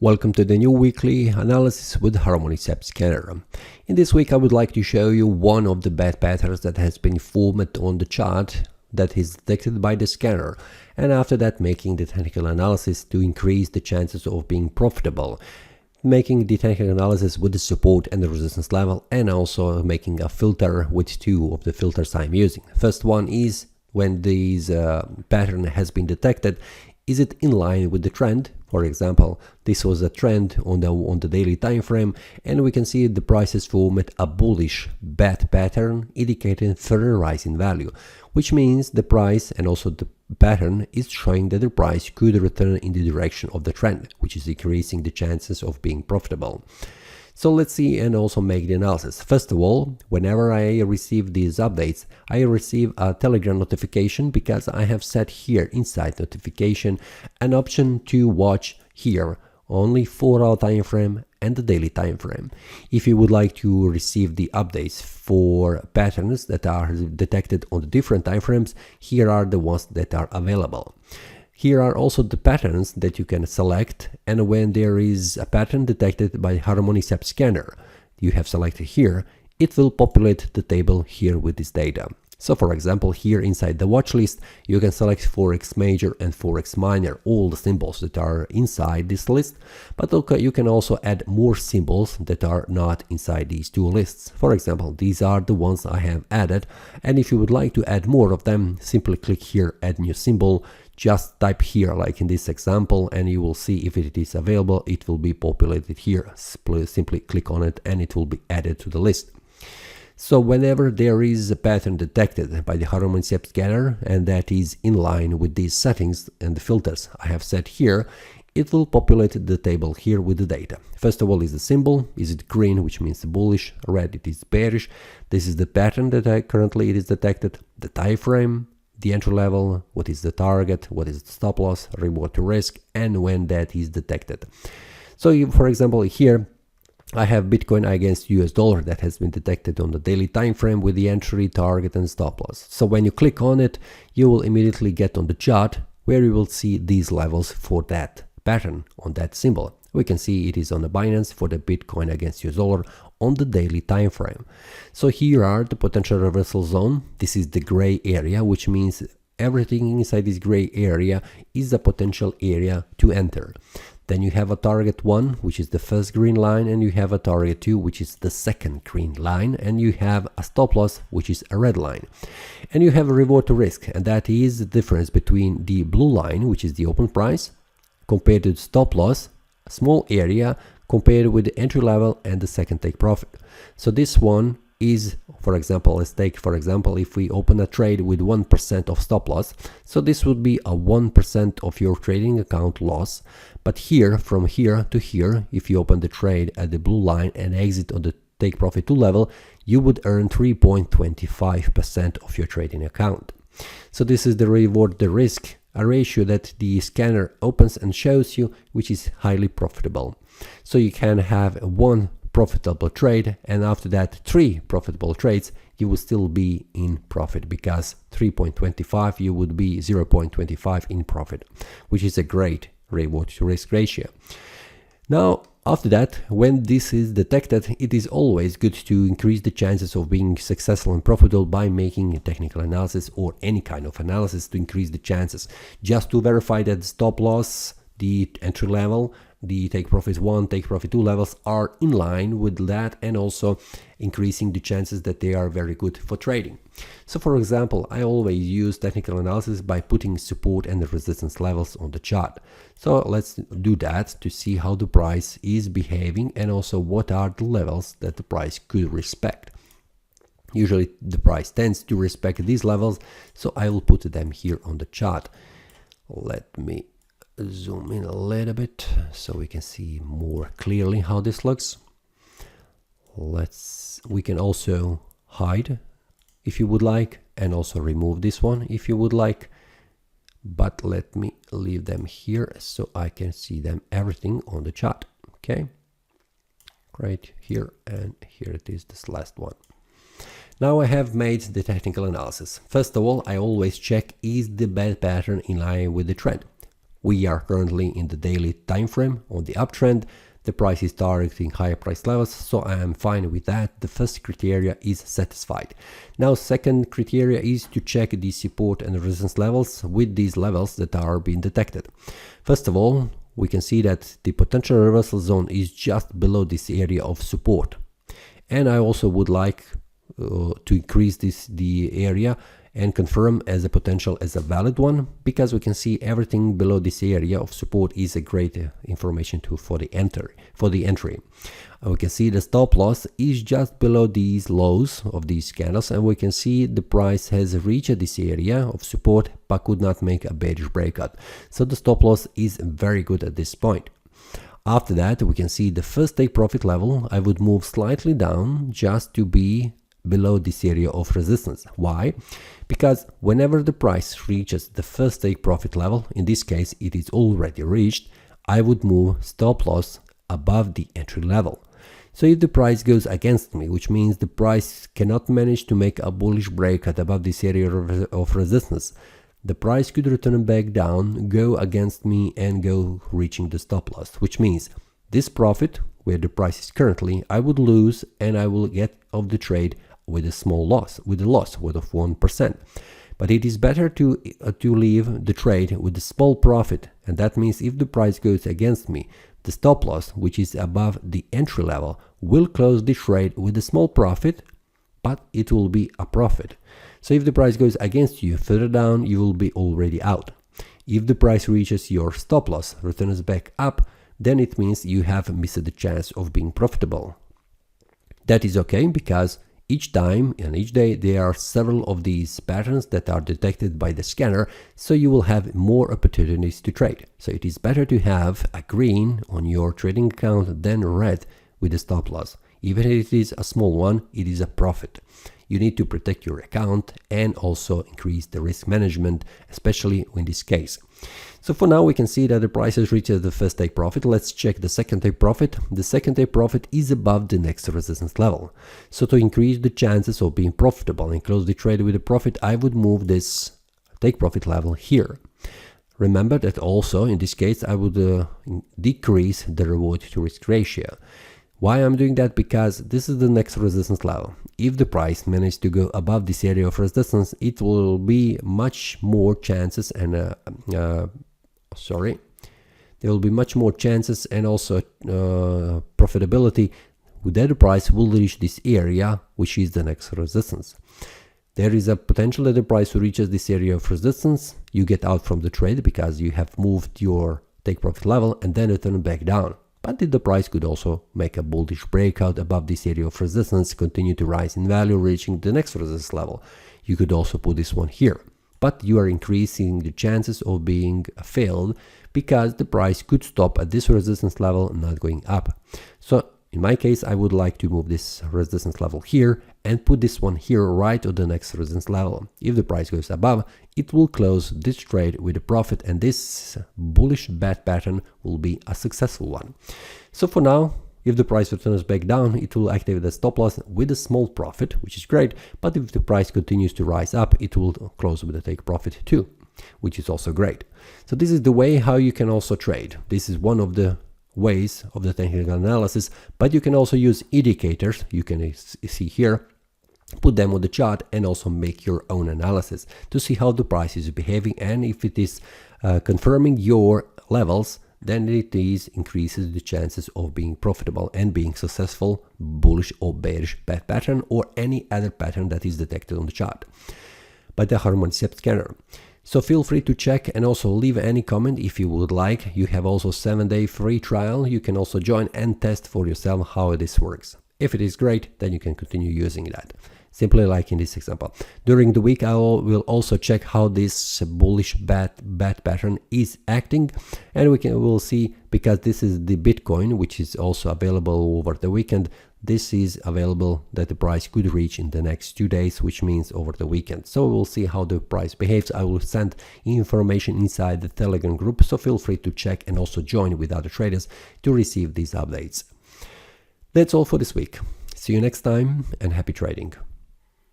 Welcome to the new weekly analysis with Harmonic scanner. In this week I would like to show you one of the bad patterns that has been formed on the chart that is detected by the scanner, and after that making the technical analysis to increase the chances of being profitable, making the technical analysis with the support and the resistance level, and also making a filter with two of the filters I'm using. First one is when this pattern has been detected, is it in line with the trend? For example, this was a trend on the daily time frame, and we can see the prices formed a bullish bad pattern indicating further rise in value, which means the price and also the pattern is showing that the price could return in the direction of the trend, which is increasing the chances of being profitable. So let's see and also make the analysis. First of all, whenever I receive these updates, I receive a Telegram notification because I have set here inside notification an option to watch here only 4-hour time frame and the daily time frame. If you would like to receive the updates for patterns that are detected on the different time frames, here are the ones that are available. Here are also the patterns that you can select, and when there is a pattern detected by Harmonic scanner you have selected here, it will populate the table here with this data. So for example, here inside the watch list you can select Forex Major and Forex Minor, all the symbols that are inside this list, but okay, you can also add more symbols that are not inside these two lists. For example, these are the ones I have added, and if you would like to add more of them, simply click here Add New Symbol. Just type here like in this example and you will see if it is available. It will be populated here. Simply click on it and it will be added to the list. So whenever there is a pattern detected by the Harmonic scanner and that is in line with these settings and the filters I have set here, it will populate the table here with the data. First of all is the symbol. Is it green, which means bullish? Red, it is bearish. This is the pattern that currently it is detected. The time frame, the entry level, what is the target, what is the stop loss, reward to risk, and when that is detected. So for example, here I have Bitcoin against US dollar that has been detected on the daily time frame with the entry, target, and stop loss. So when you click on it, you will immediately get on the chart where you will see these levels for that pattern on that symbol. We can see it is on the Binance for the Bitcoin against US dollar on the daily time frame. So here are the potential reversal zone. This is the gray area, which means everything inside this gray area is a potential area to enter. Then you have a target 1, which is the first green line, and you have a target 2, which is the second green line, and you have a stop loss, which is a red line. And you have a reward to risk, and that is the difference between the blue line, which is the open price, compared to the stop loss, a small area, compared with the entry level and the second take profit. So this one is, for example, let's take for example if we open a trade with 1% of stop loss, so this would be a 1% of your trading account loss. But here, from here to here, if you open the trade at the blue line and exit on the take profit 2 level, you would earn 3.25% of your trading account. So this is the reward the risk, a ratio that the scanner opens and shows you, which is highly profitable. So you can have one profitable trade, and after that 3 profitable trades, you will still be in profit, because 3.25 you would be 0.25 in profit, which is a great reward to risk ratio. Now after that, when this is detected, it is always good to increase the chances of being successful and profitable by making a technical analysis or any kind of analysis to increase the chances, just to verify that the stop loss, the entry level, the take profit 1, take profit 2 levels are in line with that, and also increasing the chances that they are very good for trading. So for example, I always use technical analysis by putting support and the resistance levels on the chart. So let's do that to see how the price is behaving and also what are the levels that the price could respect. Usually the price tends to respect these levels, so I will put them here on the chart. Let me zoom in a little bit so we can see more clearly how this looks. We can also hide if you would like, and also remove this one if you would like, but let me leave them here so I can see them everything on the chart. Okay, right here, and here it is, this last one. Now I have made the technical analysis. First of all, I always check is the bad pattern in line with the trend. We are currently in the daily time frame on the uptrend. The price is targeting higher price levels, so I am fine with that. The first criteria is satisfied. Now, second criteria is to check the support and resistance levels with these levels that are being detected. First of all, we can see that the potential reversal zone is just below this area of support. And I also would like to increase the area and confirm as a potential as a valid one, because we can see everything below this area of support is a great information for the entry. We can see the stop loss is just below these lows of these candles, and we can see the price has reached this area of support but could not make a bearish breakout. So the stop loss is very good at this point. After that, we can see the first take profit level. I would move slightly down just to be below this area of resistance. Why? Because whenever the price reaches the first take profit level, in this case it is already reached, I would move stop loss above the entry level. So if the price goes against me, which means the price cannot manage to make a bullish breakout above this area of resistance, the price could return back down, go against me and go reaching the stop loss, which means this profit where the price is currently, I would lose and I will get off the trade with a small loss, with a loss of 1%. But it is better to leave the trade with a small profit, and that means if the price goes against me, the stop loss, which is above the entry level, will close the trade with a small profit, but it will be a profit. So if the price goes against you further down, you will be already out. If the price reaches your stop loss, returns back up, then it means you have missed the chance of being profitable. That is okay, because each time and each day there are several of these patterns that are detected by the scanner, so you will have more opportunities to trade. So it is better to have a green on your trading account than red with a stop loss. Even if it is a small one, it is a profit. You need to protect your account and also increase the risk management, especially in this case. So for now we can see that the price has reached the first take profit. Let's check the second take profit. The second take profit is above the next resistance level. So to increase the chances of being profitable and close the trade with a profit, I would move this take profit level here. Remember that also in this case I would decrease the reward to risk ratio. Why I'm doing that? Because this is the next resistance level. If the price manages to go above this area of resistance, it will be much more chances and there will be much more chances and also profitability that the price will reach this area, which is the next resistance. There is a potential that the price reaches this area of resistance. You get out from the trade because you have moved your take profit level and then return back down. But the price could also make a bullish breakout above this area of resistance, continue to rise in value, reaching the next resistance level. You could also put this one here. But you are increasing the chances of being failed because the price could stop at this resistance level, not going up. So in my case, I would like to move this resistance level here and put this one here right on the next resistance level. If the price goes above, it will close this trade with a profit, and this bullish bad pattern will be a successful one. So for now, if the price returns back down, it will activate the stop loss with a small profit, which is great. But if the price continues to rise up, it will close with a take profit too, which is also great. So this is the way how you can also trade. This is one of the ways of the technical analysis, but you can also use indicators. You can see here, put them on the chart and also make your own analysis to see how the price is behaving, and if it is confirming your levels, then it increases the chances of being profitable and being successful, bullish or bearish bad pattern or any other pattern that is detected on the chart by the Harmonic scanner. So feel free to check and also leave any comment if you would like. You have also 7-day free trial. You can also join and test for yourself how this works. If it is great, then you can continue using that. Simply like in this example. During the week, I will also check how this bullish bad pattern is acting, and we'll see, because this is the Bitcoin, which is also available over the weekend. This is available that the price could reach in the next 2 days, which means over the weekend. So we'll see how the price behaves. I will send information inside the Telegram group, so feel free to check and also join with other traders to receive these updates. That's all for this week. See you next time and happy trading.